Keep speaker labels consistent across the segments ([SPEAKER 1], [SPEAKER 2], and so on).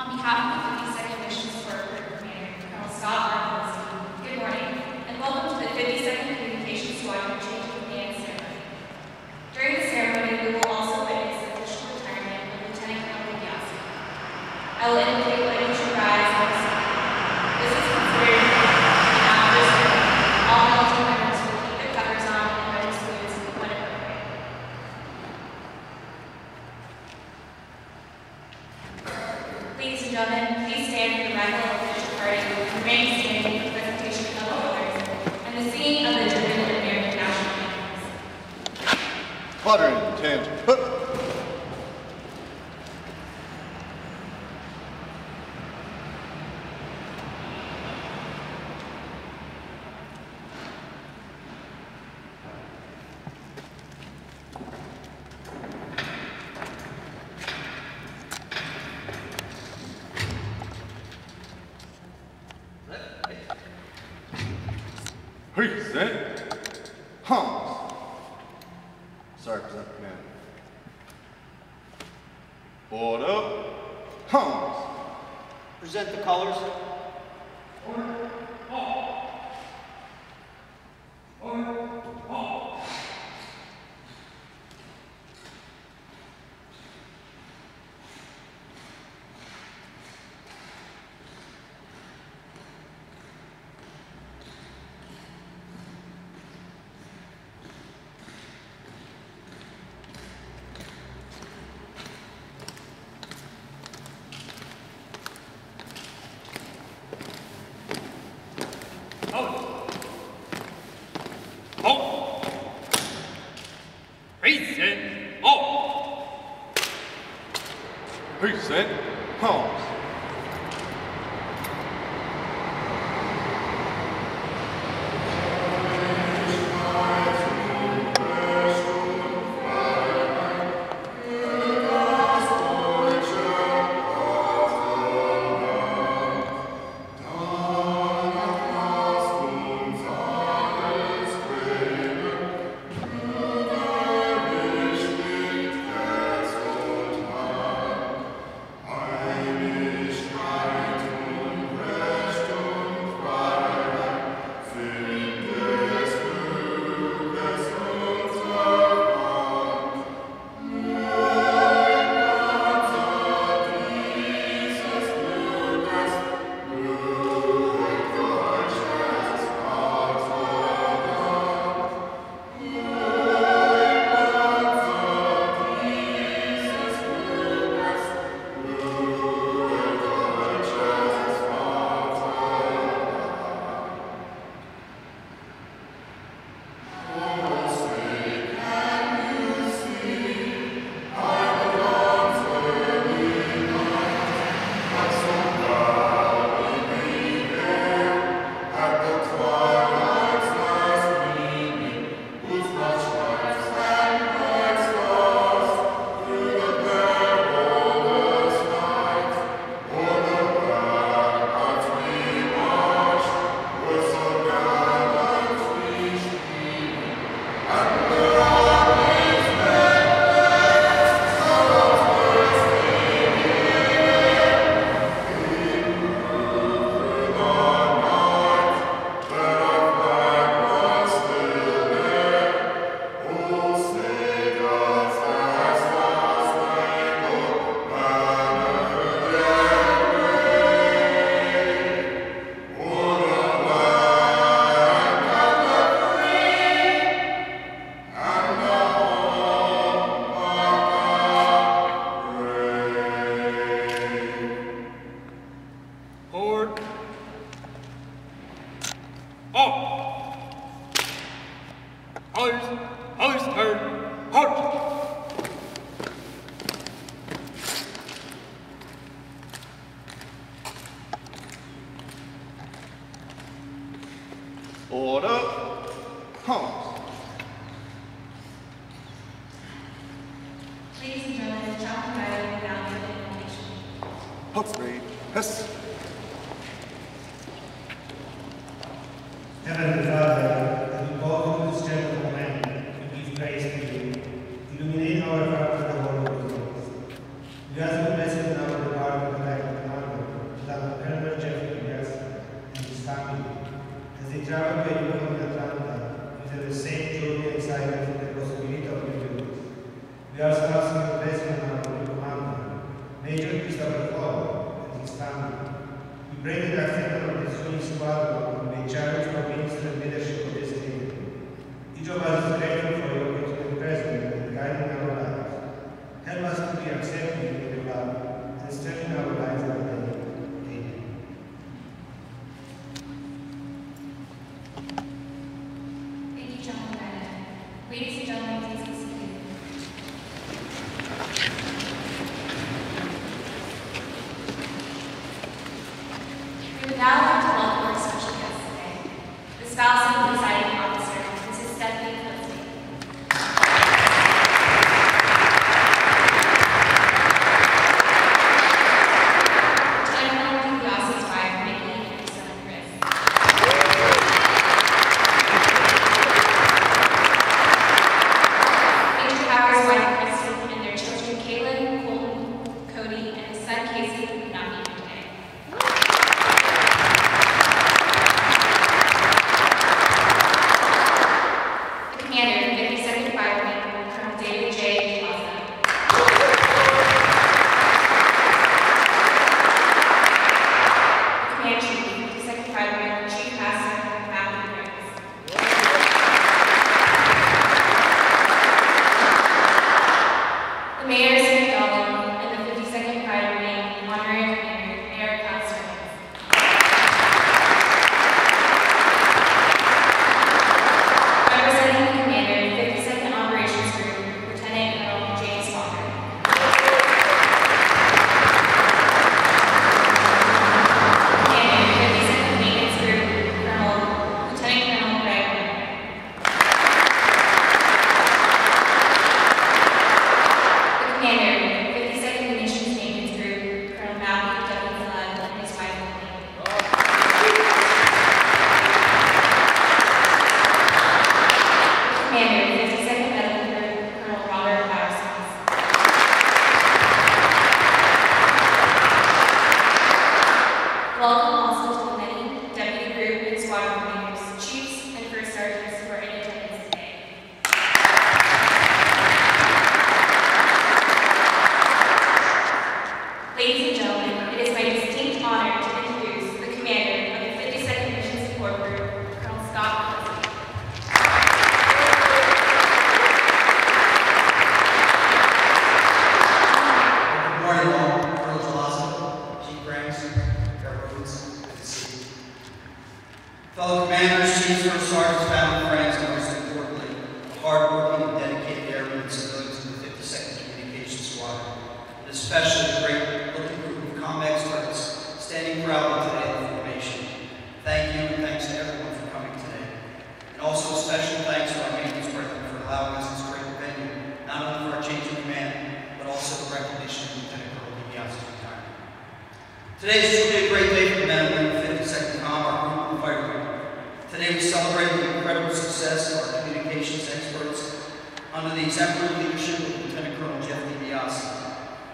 [SPEAKER 1] On behalf of the 52nd Mission Support Group Commander, Colonel Scott Arnold, good morning, and welcome to the 52nd Communications Squadron Change of Command Ceremony. During the ceremony, we will also witness the official retirement of Lieutenant Colonel Biasi. I will indicate when you should rise on the stage. This is considered an honorary ceremony. All military members will keep their covers on and wear their salutes when appropriate. Ladies and gentlemen, please stand for the arrival of the official party and remain standing for the presentation of the colors and the singing of the German and American national anthems.
[SPEAKER 2] Quadrant, tangent, hook. Present Hans. Sorry, present command. Order Hans.
[SPEAKER 3] Present the colors.
[SPEAKER 4] Order all. Order all.
[SPEAKER 2] Present Hans. Order Hans.
[SPEAKER 1] Ladies and gentlemen, the Chaplain Riley will now give the invocation.
[SPEAKER 2] Huxley, Hess.
[SPEAKER 5] Heavenly Father, as we call to this temple command, we give praise to you. Illuminate our hearts with the Holy Ghost. We ask you blessing in our department, like the command We are starting the president of our commander, Major and his family. We pray that the acceptance of the Swedish squadron may challenge for minister and leadership of this kingdom. Each of us is grateful for your continued presence and guiding our lives. Help us to be accepting of your love and strengthen our lives every day. Amen.
[SPEAKER 1] Thank you, John and Brenda. Ladies and gentlemen, please be seated. We would now like to welcome our special guest today, the spouse and presiding officer, Mrs. Stephanie Felicity. Lieutenant Colonel DiBiase's wife, Mickey, and her son, Chris. Major Howard's wife, Kristen, and their children, Kaylin, Colton, Cody, and his son, Casey, who could not be here today. The commander, 52nd Fire Wing, Colonel David J. Plaza. The Command Chief, 52nd Fire Wing, Chief Master, Matthew Rose. The Mayor, St. Dalton, and the 52nd Fire Wing, Honorary Commander, Eric Constance. Representing the commander, 52nd Operations Group, Lieutenant Colonel James Walker. Commander, 52nd Maintenance Group, Lieutenant Colonel Greg Whitmer. The commander, 52nd Munitions Maintenance Group, Colonel Matthew W. Flood, and his wife, Lee. Commander, 52nd Medical Group, Colonel Robert Patterson. Welcome also to the many deputy group and squadron commanders, chiefs, and first sergeants who are in attendance today. Ladies and gentlemen, it is my distinct honor to introduce the commander of the 52nd Mission Support Group, Colonel Scott Felicity.
[SPEAKER 3] Good morning, all. Colonel Palazzo, Chief Ranks, Rhodes, good to see you. Fellow commanders, chiefs, first sergeants, family, friends, and most importantly, the hardworking and dedicated airmen and civilians in the 52nd Communications Squadron, and especially the great-looking group of comm experts standing proudly today in the formation. Thank you, and thanks to everyone for coming today. And also a special thanks to our maintenance president for allowing us this great venue, not only for our change of command, but also the recognition of Lieutenant Colonel DiBiase's retirement. Today is truly a great day for the men and women of 52nd Comm, our group and fire group. Today we celebrate the incredible success of our communications experts under the exemplary leadership of Lieutenant Colonel Jeff DiBiase.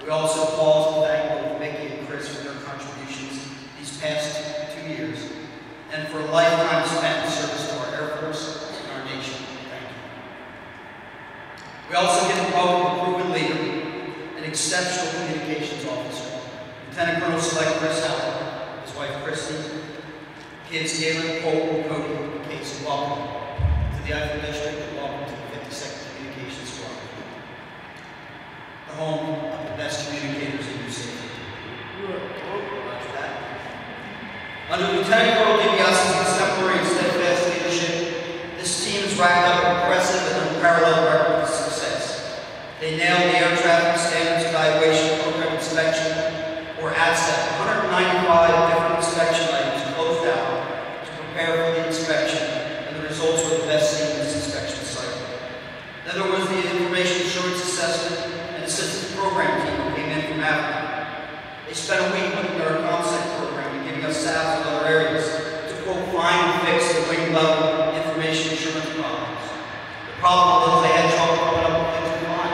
[SPEAKER 3] We also pause to thank both Mickey and Chris for their contributions these past 2 years, and for a lifetime spent in service to our Air Force and our nation. Thank you. We also get to welcome a proven leader, an exceptional communications officer, Lieutenant Colonel Select Chris Howard, his wife Christy, kids Taylor, Cole, Cody, and Casey. Welcome to the Eiffel District, and welcome to the 52nd Communications Squadron, the home of the best communicators in New Safety. Roger that. Under Lieutenant Colonel DiBiase's exemplary and steadfast leadership, this team has racked up an impressive and unparalleled record of success. They nailed the Air Traffic Standards Evaluation Program Inspection, or ADSEP, 195 different inspection items closed out to prepare for the inspection, and the results were the best seen in this inspection cycle. Then there was the Information Assurance Assessment and Assistance Program team who came in from Africa. They spent a week looking at our ComSec program and giving us samples in other areas to quote, find and fix the wing level information assurance problems. The problem was they had trouble coming up with things to find.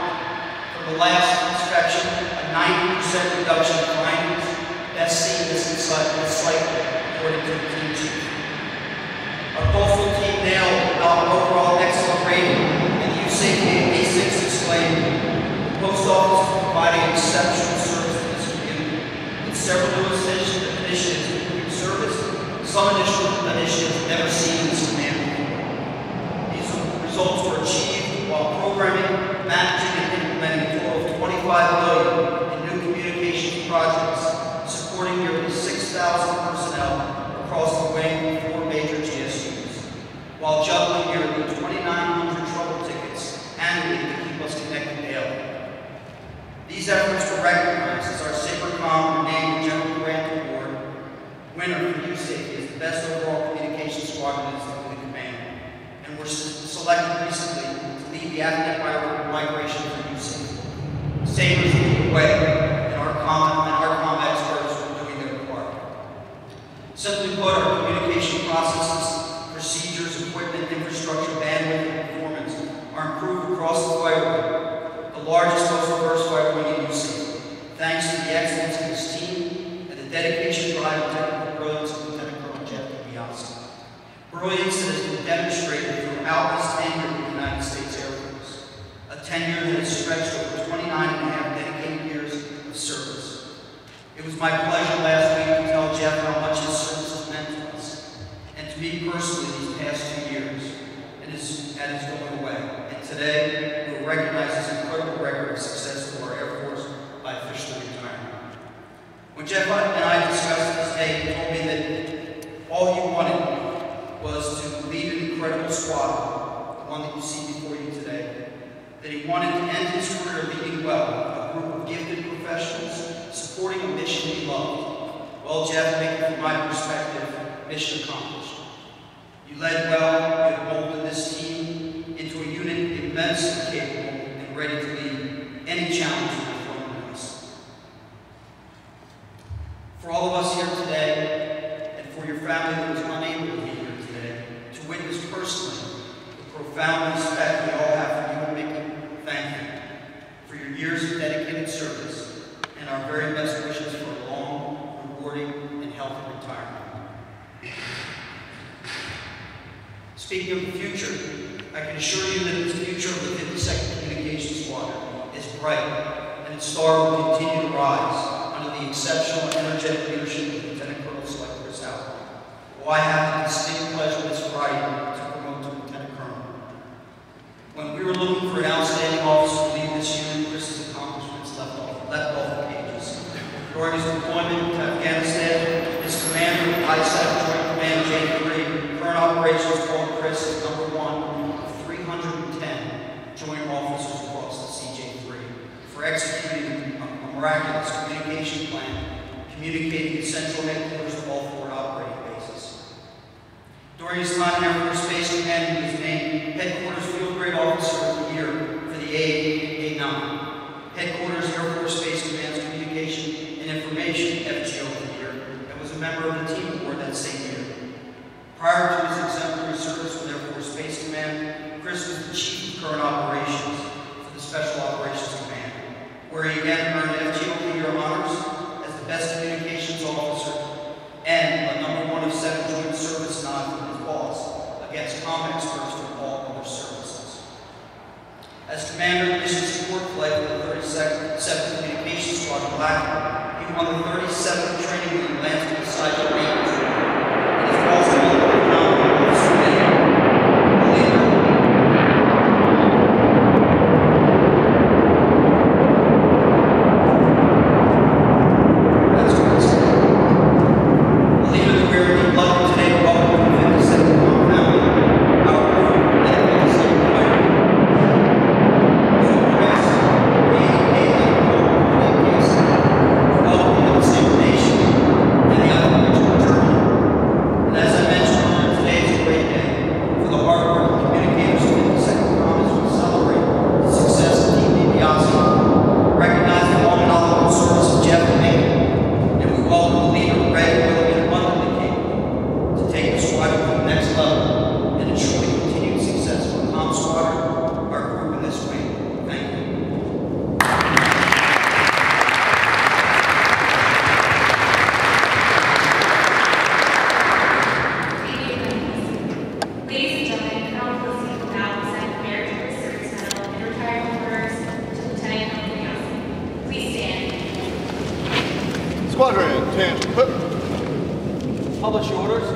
[SPEAKER 3] From the last inspection, a 90% reduction in findings, best seen this cycle, according to the team chief. Our postal team nailed our overall excellent rating, and the USAFE A6 exclaimed, $1.25 billion in new communications projects, supporting nearly 6,000 personnel across the wing of 4 major GSUs, while juggling nearly 2,900 trouble tickets annually to keep us connected daily. These efforts were recognized as our SABRCOM named the General Grant Award winner for youth safety as the best overall communications squadron in the command, and were selected recently to lead the ethnic migration for youth safety. Sabres lead the way, and our comm experts are doing their part. Simply put, our communication processes, procedures, equipment, infrastructure, bandwidth, and performance are improved across the fighter, the largest, most diverse fighter wing in youth safety, thanks to the excellence of this team and the dedication, drive, and technical brilliance of Lieutenant Colonel Jeff DiBiase. Brilliance that has been demonstrated throughout his tenure in the United States Air Force, a tenure that has stretched over 29.5 dedicated years of service. It was my pleasure last week to tell Jeff how much his service has meant to us, and to me personally these past 2 years, and his going away. And today, we will recognize his incredible record of success to our Air Force by officially retiring. When Jeff and I discussed this day, he told me that all he wanted was to lead an incredible squad, the one that you see before you today, that he wanted to end his career leading well, a group of gifted professionals supporting a mission he loved. Well, Jeff, from my perspective, mission accomplished. You led well, you have molded this team into a unit immensely capable and ready to meet any challenge that is thrown at us. For all of us here today, and for your family that was unable to be here today, to witness personally the profound respect we all have for you and make you thank you for your years of dedicated service and our very best wishes for a long, rewarding, and healthy retirement. Speaking of the future, I can assure you that the future of the 52nd Communications Squadron is bright, and its star will continue to rise under the exceptional and energetic leadership of Lieutenant Colonel Chris Howard, who I have the distinct pleasure this Friday to promote to Lieutenant Colonel. When we were looking for an outstanding officer to lead this unit, Chris's accomplishments leapt off the pages. During his deployment to Afghanistan, his commander of ISAF Joint Command J3, current operations called Chris as number 1 of 310 joint officers across the CJ3 for executing a miraculous communication plan, communicating the central headquarters of all forward operating bases. During his time in Air Force Space Command, he was named Headquarters Field Grade Officer of the Year for the A9. Headquarters Air Force Space Command's Communication and Information FGO of the Year, and was a member of the Team Award that same year. Prior to his exemplary service with Air Force Space Command, Chris was the Chief of Current Operations for the Special Operations Command, where he again earned FGO of the Year honors as the Best Communications Officer and a number 1 of 7 joint service nod from his boss against comm experts from all other services. As Commander of Mission Support Flight for the 37th Communications Squadron Blackbird, he won the 37th training wing Lancet beside the range, and is also one of the phenomenal officer leader.
[SPEAKER 2] Squadron, attention.
[SPEAKER 6] Publish your orders.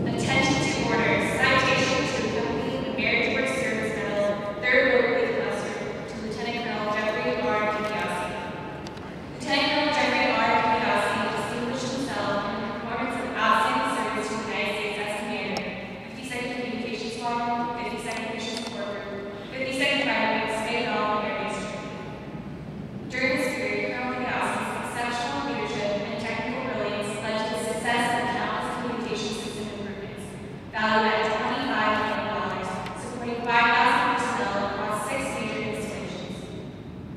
[SPEAKER 1] Attention to orders. Citation to accompanying the Merit Service Medal, 3rd Rotary Cluster, to Lieutenant Colonel Jeffrey R. DiBiase.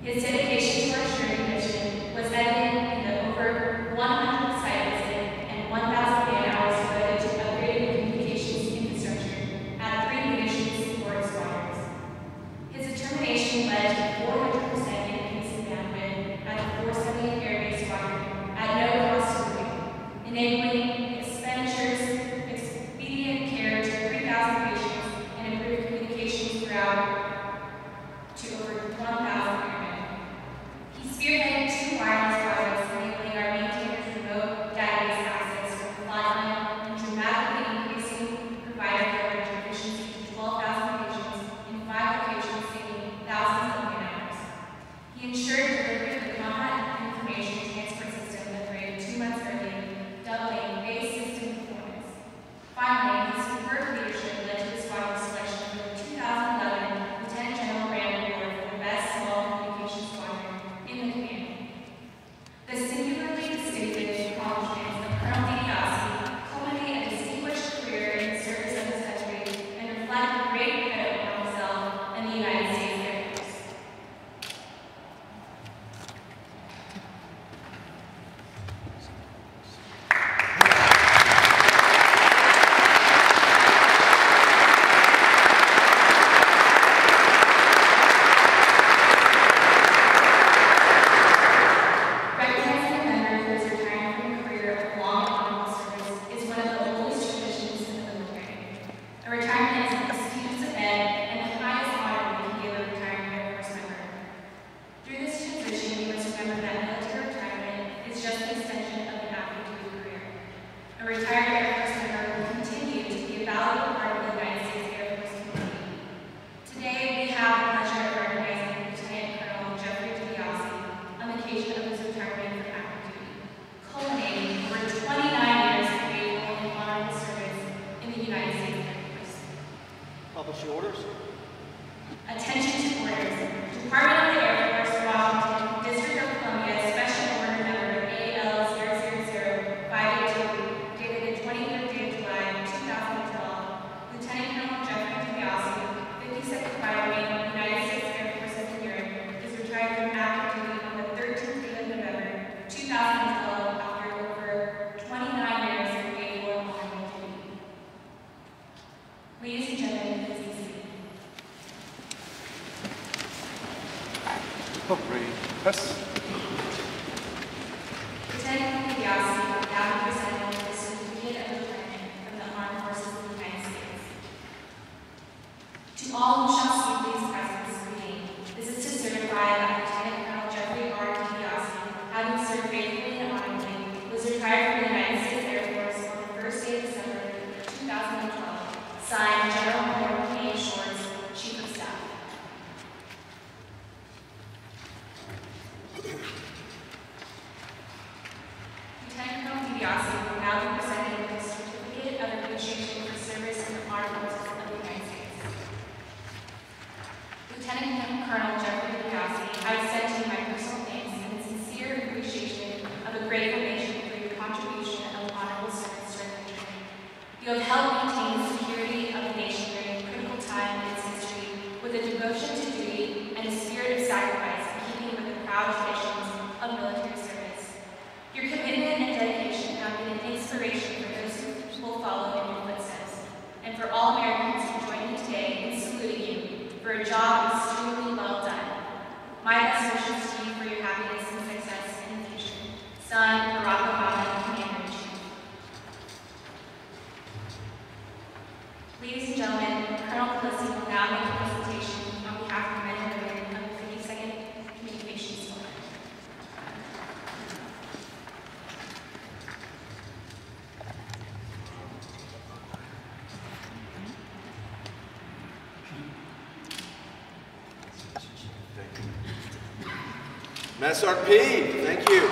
[SPEAKER 1] His dedication to our shared mission was evident in the over 100 site visits and 1,000 man-hours devoted to upgrading the communications infrastructure at 3 munitions support squadrons. His determination led to 400% increase in bandwidth at the 470th Air Base Squadron at no cost to the Navy, enabling expenditures, expedient care to 3,000 patients, and improved communications throughout to over 1,000 airmen. He spearheaded 2 wireless projects enabling our maintainers remote database access from the flatline and dramatically increasing provider coverage efficiency to 12,000 patients in 5 locations, saving thousands of man-hours. He ensured delivery of the compact information transport system that rated 2 months early, doubling base system performance. Finally, his superb leadership led to the squadron's selection for the 2011 Lieutenant General Brand Award for the best small communications squadron in the command. The singularly distinctive accomplishments of Colonel DiBiase culminate a distinguished career in the service of his country and reflect great credit upon himself and the United States Air Force. Recognizing a member who is retiring from a career of long and honorable service is one of the oldest traditions in the military. A retirement is a prestigious event and the highest honor we can give a retiring Air Force member. Through this transition, we must remember that military retirement is just an extension of an active duty career. A retired Air Force member will continue to be a valuable part of the United States Air Force community. Today, we have the pleasure of recognizing Lieutenant Colonel Jeffrey DiBiase on the occasion of his retirement from active duty, culminating over 29 years of faithful and honorable service in the United States Air Force.
[SPEAKER 6] Publish the orders.
[SPEAKER 1] Attention to orders. Department of the Air Force, Washington, District of Columbia, Special Order Number AL000582, dated the 23rd day of July, 2012. Lieutenant Colonel Jeffrey DiBiase, 52nd Fire Wing, United States Air Forces in Europe, is retired from active duty on the 13th day of November, 2012, after over 29 years of faithful and honorable duty. Ladies and gentlemen, please be seated.
[SPEAKER 2] Ready. Press.
[SPEAKER 1] Lieutenant Colonel DiBiase will now be presenting the certificate of retirement from the Armed Forces of the United States. To all who shall see these presents reading, this is to certify that Lieutenant Colonel Jeffrey R. DiBiase, having served faithfully and honorably, was retired from the United States Air Force on the 1st day of December 2012. Signed, General Major A. Schwartz, Chief of Staff. Lieutenant Colonel DiBiase will now be presenting the certificate of appreciation for service in the Armed Forces of the United States. Lieutenant Colonel Jeffrey DiBiase, I extend to you my personal thanks and sincere appreciation of a grateful nation for your contribution of honorable service to our country. You have helped maintain the security of the nation during a critical time in its history with a devotion to duty and a spirit of sacrifice in keeping with the proud traditions of military service. Your commitment and dedication have been an inspiration for those who will follow in your footsteps, and for all Americans who join me today in saluting you for a job extremely well done. My best wishes to you for your happiness and success in the future. Son, Barack Obama, Commander-in-Chief. Ladies and gentlemen, Colonel Pelosi will now make a presentation on behalf of the men and women of the 52nd Communications Squadron.
[SPEAKER 7] MSRP, thank you.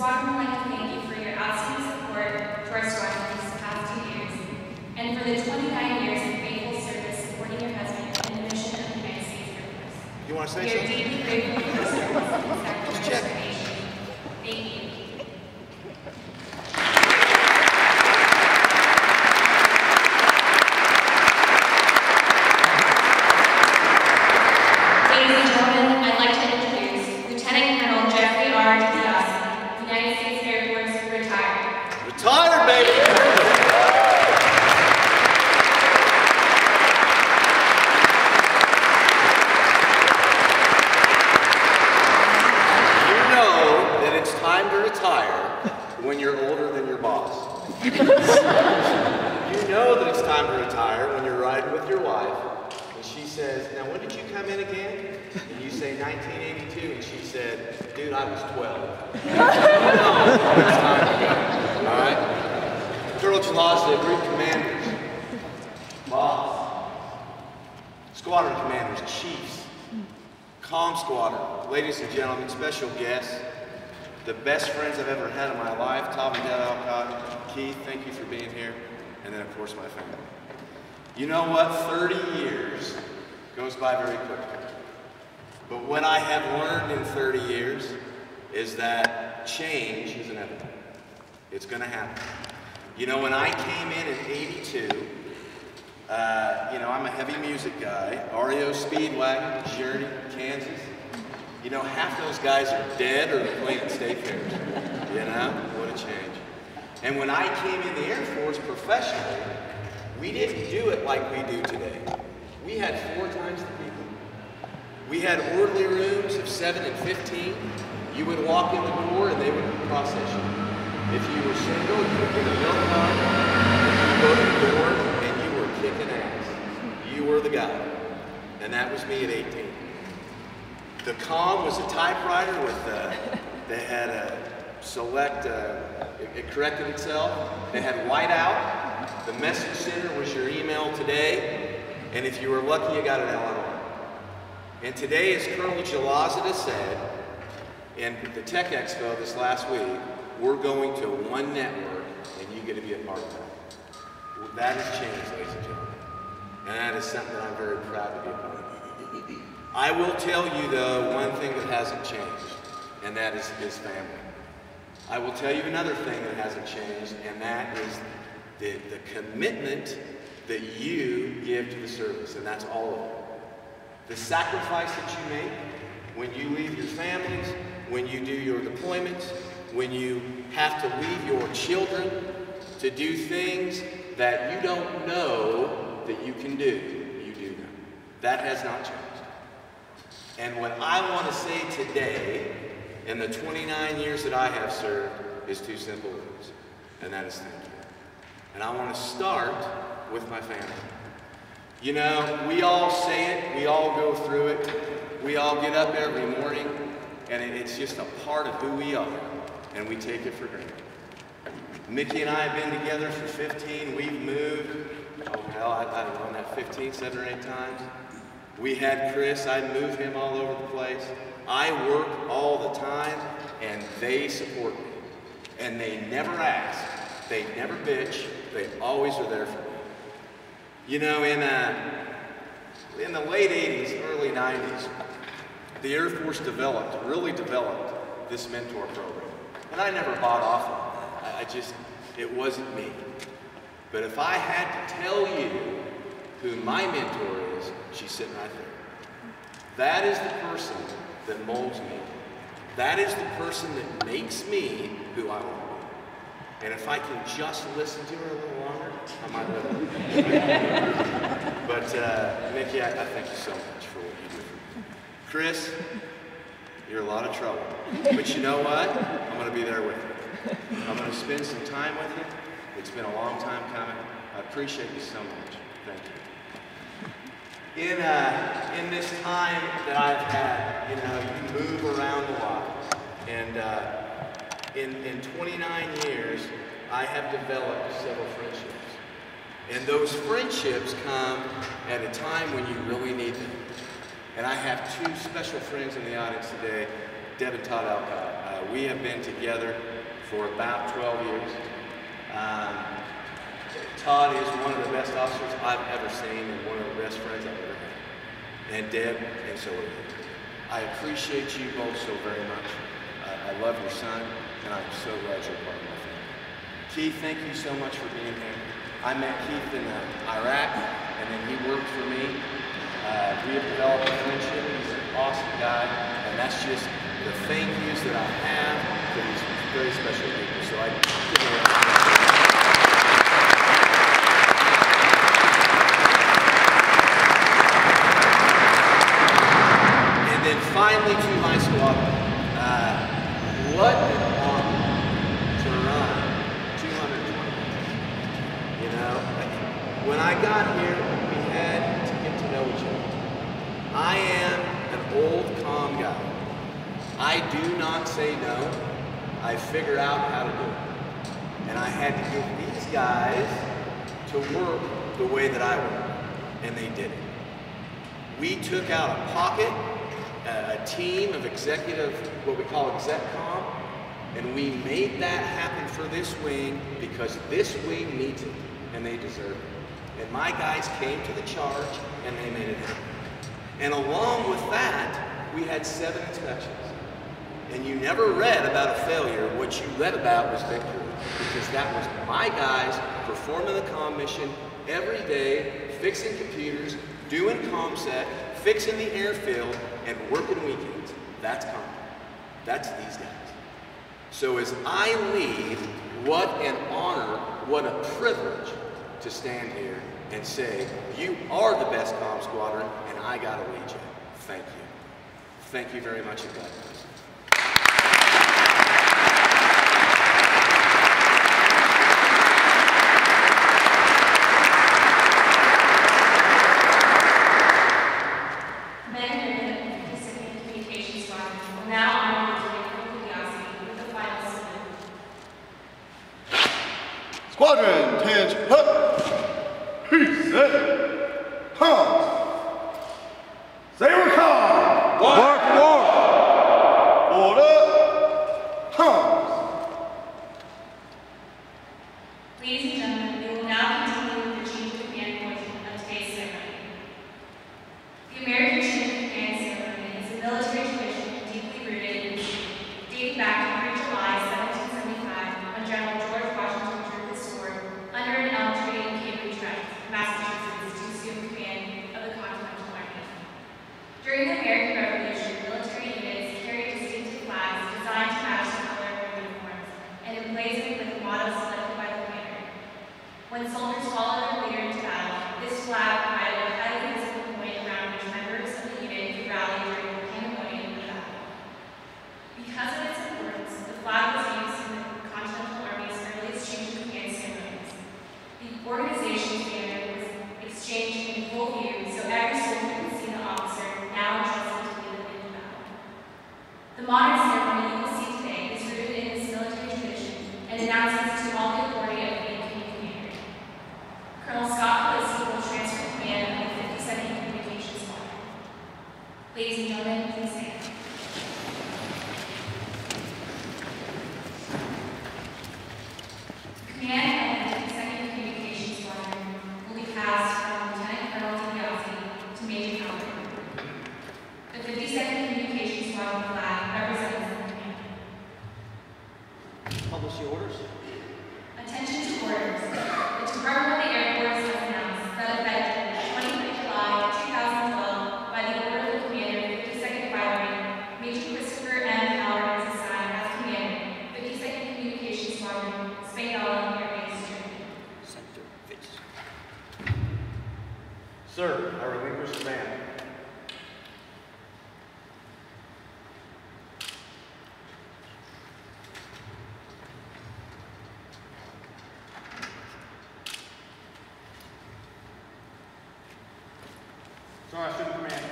[SPEAKER 1] squadron would like to thank you for your outstanding support to our squadron these past 2 years, and for the 29 years of faithful service supporting
[SPEAKER 7] want to say
[SPEAKER 1] We are
[SPEAKER 7] something?
[SPEAKER 1] deeply grateful for your service and sacrifice
[SPEAKER 7] Check.
[SPEAKER 1] to our nation. Thank you. Ladies and gentlemen, I'd like to introduce Lieutenant Colonel Jeffrey R. DiBiase, United States Air Force, retired.
[SPEAKER 7] Retired, baby! You know that it's time to retire when you're older than your boss. You know that it's time to retire when you're riding with your wife and she says, now when did you come in again? And you say 1982 and she said, dude, I was 12. It's time to go. All right? Colonel Jalazda, group commanders, boss, squadron commanders, chiefs, comm squadron, ladies and gentlemen, special guests, the best friends I've ever had in my life, Tom and Deb Alcott, Keith, thank you for being here, and then of course my family. You know what? 30 years goes by very quickly. But what I have learned in 30 years is that change is inevitable. It's going to happen. You know, when I came in 82, you know, I'm a heavy music guy, REO Speedwagon, Journey, Kansas. You know, half those guys are dead or playing at state fairs. You know, what a change. And when I came in the Air Force professionally, we didn't do it like we do today. We had 4 times the people. We had orderly rooms of 7 and 15. You would walk in the door and they would process you. If you were single, you would get a milk card. You would go to the door and you were kicking ass. You were the guy. And that was me at 18. The comm was a typewriter with, they had a select, it corrected itself. They had whiteout. The message center was your email today. And if you were lucky, you got an LMR. And today, as Colonel Jalazda said, in the Tech Expo this last week, we're going to one network, and you get to be a part of that. Well, that has changed, ladies and gentlemen. And that is something that I'm very proud to be a part of. I will tell you, though, one thing that hasn't changed, and that is his family. I will tell you another thing that hasn't changed, and that is the commitment that you give to the service, and that's all of it. The sacrifice that you make when you leave your families, when you do your deployments, when you have to leave your children to do things that you don't know that you can do, you do them. That has not changed. And what I want to say today, in the 29 years that I have served, is 2 simple words, and that is thank you. And I want to start with my family. You know, we all say it, we all go through it, we all get up every morning, and it's just a part of who we are, and we take it for granted. Mickey and I have been together for 15, we've moved, oh hell, I don't know, that 15, 7 or 8 times. We had Chris, I'd move him all over the place. I work all the time, and they support me. And they never ask, they never bitch, they always are there for me. You know, in the late 80s, early 90s, the Air Force really developed this mentor program. And I never bought off of it. It wasn't me. But if I had to tell you who my mentor is, she's sitting right there. That is the person that molds me. That is the person that makes me who I want to be. And if I can just listen to her a little longer, I might live it. But Mickey, I thank you so much for what you do for me. Chris, you're a lot of trouble. But you know what? I'm going to be there with you. I'm going to spend some time with you. It's been a long time coming. I appreciate you so much. Thank you. In this time that I've had, you know, you move around a lot. And in 29 years, I have developed several friendships. And those friendships come at a time when you really need them. And I have 2 special friends in the audience today, Deb and Todd Alcott. We have been together for about 12 years. Todd is one of the best officers I've ever seen and one of the best friends I've ever had. And Deb, and so are you. I appreciate you both so very much. I love your son, and I'm so glad you're part of my family. Keith, thank you so much for being here. I met Keith in Iraq, and then he worked for me. We have developed a friendship. He's an awesome guy, and that's just the thank yous that I have for these very special people. So I give it And then finally to my squad. What an honor to run 220 miles. You know, when I got here, we had to get to know each other. I am an old, calm guy. I do not say no. I figure out how to do it. And I had to get these guys to work the way that I work, and they did it. We took out a pocket, a team of executive, what we call exec-com, and we made that happen for this wing because this wing needs it, and they deserve it. And my guys came to the charge, and they made it happen. And along with that, we had 7 inspections. And you never read about a failure. What you read about was victory, because that was my guys performing the comm mission every day, fixing computers, doing ComSec, fixing the airfield, and working weekends. That's comm. That's these guys. So as I leave, what an honor, what a privilege to stand here and say, you are the best comm squadron, and I gotta lead you. Thank you. Thank you very much, and God bless.
[SPEAKER 2] Squadron, attention, up. He said, Hans. Saber car. Bark, bark. Order. Hans.
[SPEAKER 1] Ladies and gentlemen, we will now continue with the change of command portion of today's ceremony. The American change of command ceremony is a military tradition deeply rooted in history, dating back to July 1775, when General George Washington drew his sword under an elm tree in Cambridge, Massachusetts, to assume command of the Continental Army. During the American Revolution, military units carried distinctive flags designed to match the color of their uniforms and emblazoned with the motto selected by the commander. When soldiers followed their leader into battle, this flag provided a highly visible point around which members of the unit could rally during the pandemonium of the battle. Because of its importance, the flag was used in the Continental Army's earliest change of command ceremonies. The organization's banner was exchanged in full view, so every soldier could see the officer now entrusted to lead them into battle. The modern ceremony you will see today is rooted in this military tradition and announces to all the authority of the incoming commander. Colonel Scott Felicity will transfer command of the 52nd Communications Squadron. Ladies and gentlemen, please stand. Command of the 52nd Communications Squadron will be passed from Lieutenant Colonel DiBiase to Major Howard. The 52nd Communications Squadron flag represents the command.
[SPEAKER 6] Publish the orders.
[SPEAKER 1] Attention to orders. The Department of the Air Force has announced that effective 23 July 2012, by the order of the commander of 52nd Cavalry, Major Christopher M. Howard is assigned as commander, 52nd Communications Squadron, Spangdahlem Air Base, Germany.
[SPEAKER 6] Sector Fitz.
[SPEAKER 7] Sir, I relinquish the band.
[SPEAKER 4] Sorry, student command.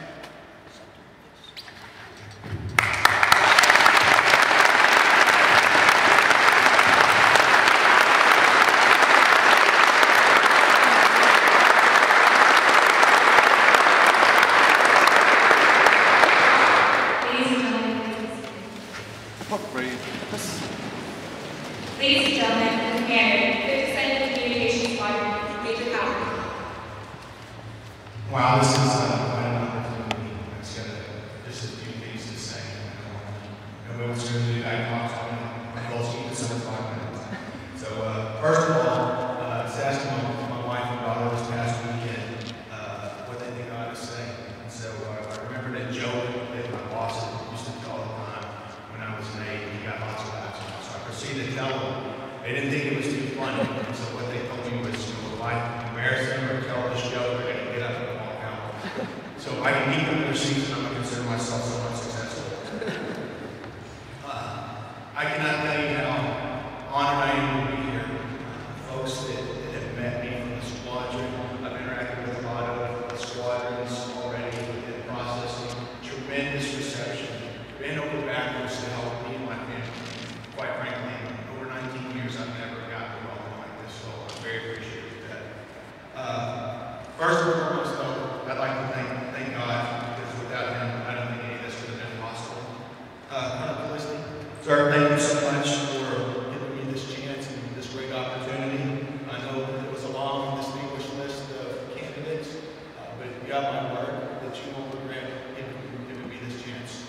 [SPEAKER 1] Ladies and gentlemen, please.
[SPEAKER 2] Upgrade.
[SPEAKER 1] Ladies and gentlemen, the commander, 52nd Communications Squadron, Major Howard.
[SPEAKER 5] Wow, this is quite an opportunity. It's got just a few things moving soon to the back box. My goal is to keep this under 5 minutes. So, first of all, I was asking my wife and daughter this past weekend what they think I ought to say. And so, I remember that joke that my boss used to tell all the time when I was an aide, and he got lots of laughs. So I proceeded to tell them. They didn't think it was too funny. And so what they told me was, if I embarrass them or tell this joke, they're going to get up and walk out. So if I can keep them in their seats, I'm going to consider myself somewhat successful. I cannot tell you how honored I am to be here. Folks that have met me from the squadron, I've interacted with a lot of squadrons already in the process. Tremendous reception. Been over backwards to help me and my family. Quite frankly, over 19 years, I've never gotten a welcome like this, so I'm very appreciative of that. First and foremost, though, I'd like to thank God, because without Him, I don't think any of this would have been possible. Sir, thank you so much for giving me this chance and this great opportunity. I know it was a long, distinguished list of candidates, but you got my word that you won't regret giving me this chance.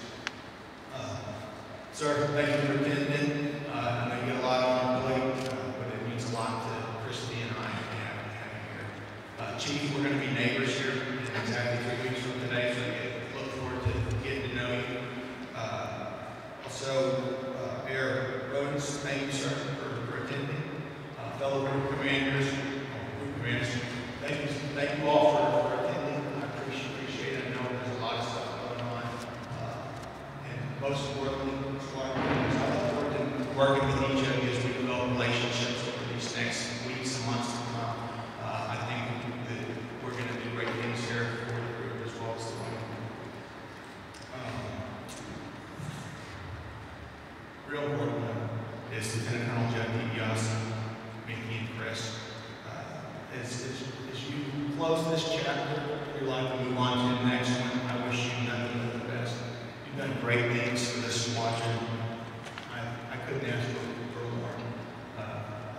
[SPEAKER 5] Sir, thank you for attending. I know you get a lot on your plate, but it means a lot to Christy and I having here. Chief, we're going to be neighbors here in exactly 3 weeks from today, so I look forward to getting to know you. Also, Mayor Rodens, thank you, sir, for attending. Fellow group commanders, thank you all for attending. I appreciate it. I know there's a lot of stuff going on. And most importantly, I look forward to working with each of you as we develop relationships over these next weeks and months to come. I think that we're going to do great things here for the group as well as the women. Real important is Lieutenant Colonel Jeff DiBiase, Mickey, and Chris. As you close this chapter of your life and move on to the next one, I wish you nothing but the best. You've done great things for this squadron. I couldn't ask for more.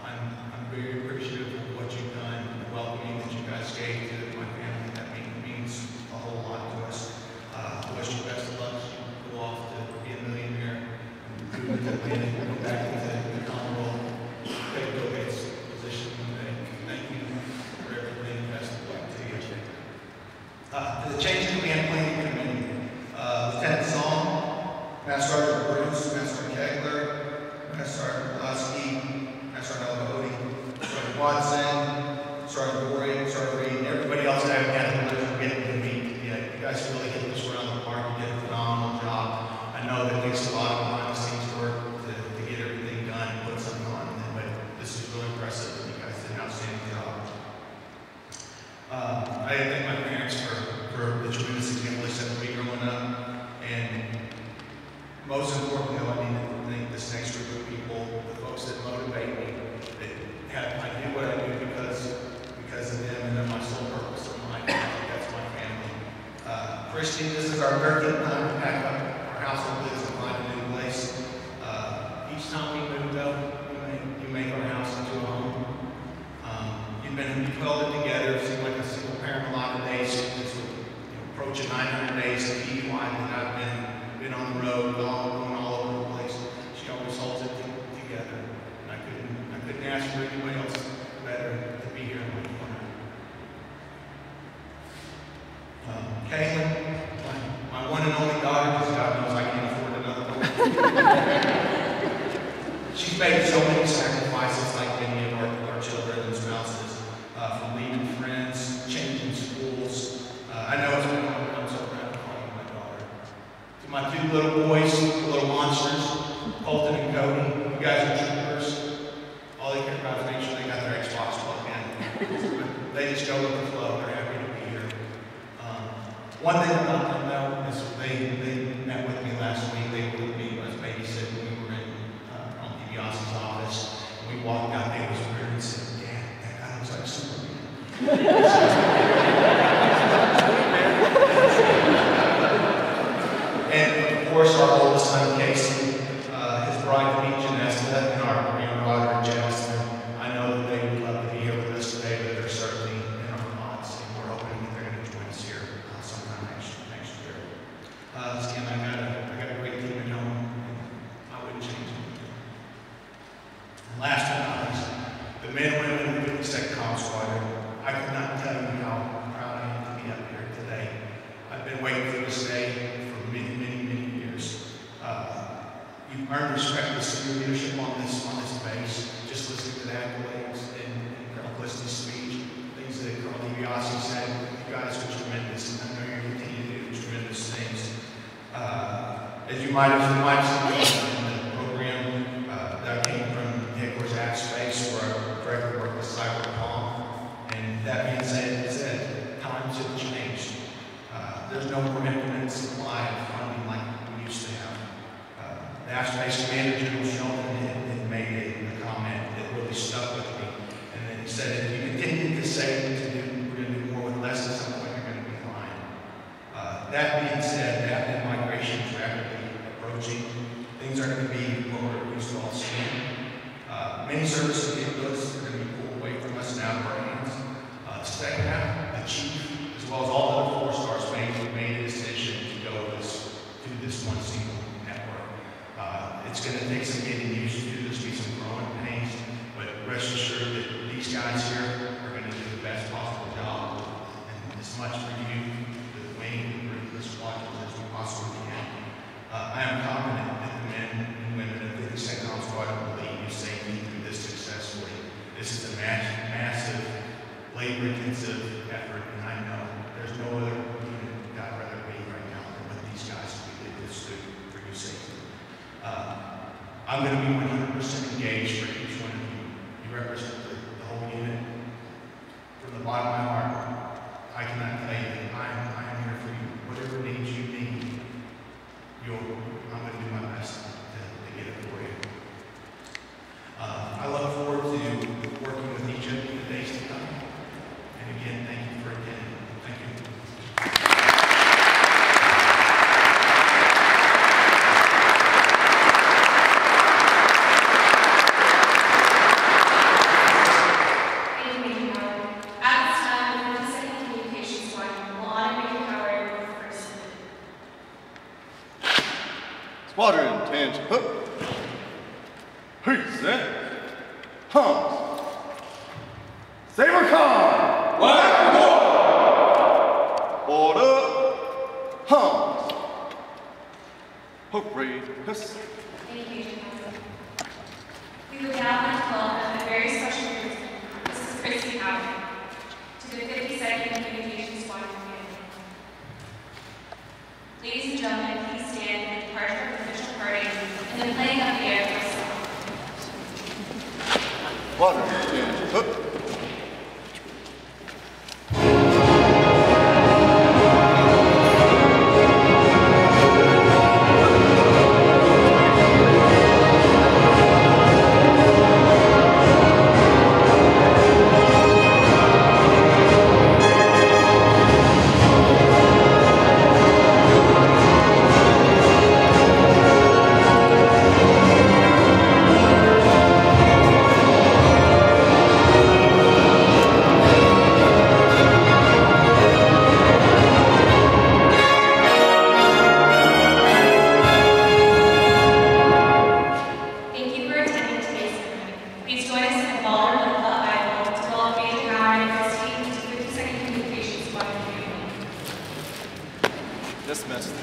[SPEAKER 5] I'm very appreciative of what you've done, the welcoming that you guys gave to my family. That means a whole lot to us. I wish you best of luck. You go off to be a millionaire. Go back into the honorable Bill Gates position. Thank you for everything. Best of luck to you. The change in command planning committee. Lieutenant Song, Master Sergeant Bruce, Master Sergeant Kegler, Master Sergeant Pulaski, Master Sergeant Elgody, Sergeant Watson, Sergeant Boyd, Sergeant Reed, and everybody else that I've had the pleasure of getting to meet. Yeah, you guys really hit this around the park. You did a phenomenal job. I know that takes a lot of behind the scenes work to get everything done and put something on, but this is really impressive. You guys did an outstanding job. I thank my parents for the tremendous example they set for me growing up, and most importantly, I need to thank this next group of people, the folks that motivate me, I do what I do because of them, and they're my sole purpose of life. That's my family. Christy, this is our 13th time to pack up our household goods and find a new place. Each time we move, though, you make our house into a home. You've held it together. It seems like a single parent a lot of days. It's approaching 900 days of PY that I've been on the road, going all over the place. She always holds it together. And I couldn't ask for anybody else better to be here in my corner. Caitlin, my one and only daughter, because God knows I can't afford another one. She's made so many sacrifices, like many of our children and spouses, from leaving friends, changing schools. I know it's been hard, but I'm so proud to call you my daughter. To my two little boys, the little monsters, Colton and Cody, you guys are troopers. All they care about is make sure they got their Xbox plugged in. They just go with the flow. They're happy to be here. One thing about them, though, is they met with me last week. They were with me as babysitting. We were in on DiBiase's office. We walked out. They was weird and said, "Dad, that guy looks like Superman." And of course, our oldest son, Casey, his bride, Janessa, and our granddaughter, Janice. I know that they would love to be here with us today, but they're certainly in our thoughts, and we're hoping that they're going to join us here sometime next year. Stan, I got a great team at home. earned respect with senior leadership on this base. Just listening to the accolades in Colonel Christie's speech, things that Colonel DiBiase said, you guys are tremendous, and I know you're going to continue to do tremendous things. As you might have seen in the program, that came from the headquarters at Space, where I directly worked with CyberCom. And that being said, times have changed. There's no more infinite supply of funding like we used to have. The Air Space Commander, General Sheldon, had made a comment that really stuck with me. And then he said, if you continue to say we're going to do more with less, at some point you're going to be fine. That being said, after migration is rapidly approaching, things are going to be what we're used to all seeing. Many services and capabilities are going to be pulled away from us and out of our hands. Second half, the chief, as well as all the 4 stars, made a decision to go to this one single network. It's going to take some getting used to. There's going to be some growing pains, but rest assured that these guys here are going to do the best possible job, and as much for you, the wing, the squadrons as we possibly can. I am confident that the men and women of the 52nd Home Squadron will lead you safely through this successfully. This is a massive, labor-intensive effort, and I know there's no other unit I'd rather be right now than with these guys to lead this through for you safely. I'm going to be 100% engaged for each one of you. You represent the whole unit. From the bottom of my heart, I cannot tell you that I am here for you. Whatever needs you need, I'm going to do my best to get it for you. I look forward to working with each of you in the days to come. And again, thank you for attending. Thank you.
[SPEAKER 1] Thank you, Major Howard. At this time, the 52nd Communications Squadron will honor Major Howard with the first salute.
[SPEAKER 2] Squadron, attention. Peace, Hans. Saber Khan. Order. Hans. Hook read. Piss.
[SPEAKER 1] Thank you, Major Howard. We would now like to welcome a very special person, Mrs. Christy Howard, to the 52nd Communications Squadron family. Ladies and gentlemen, please stand for the departure of the official party and the playing of the Air Force song.
[SPEAKER 2] Squadron, attention.
[SPEAKER 7] Dismissed.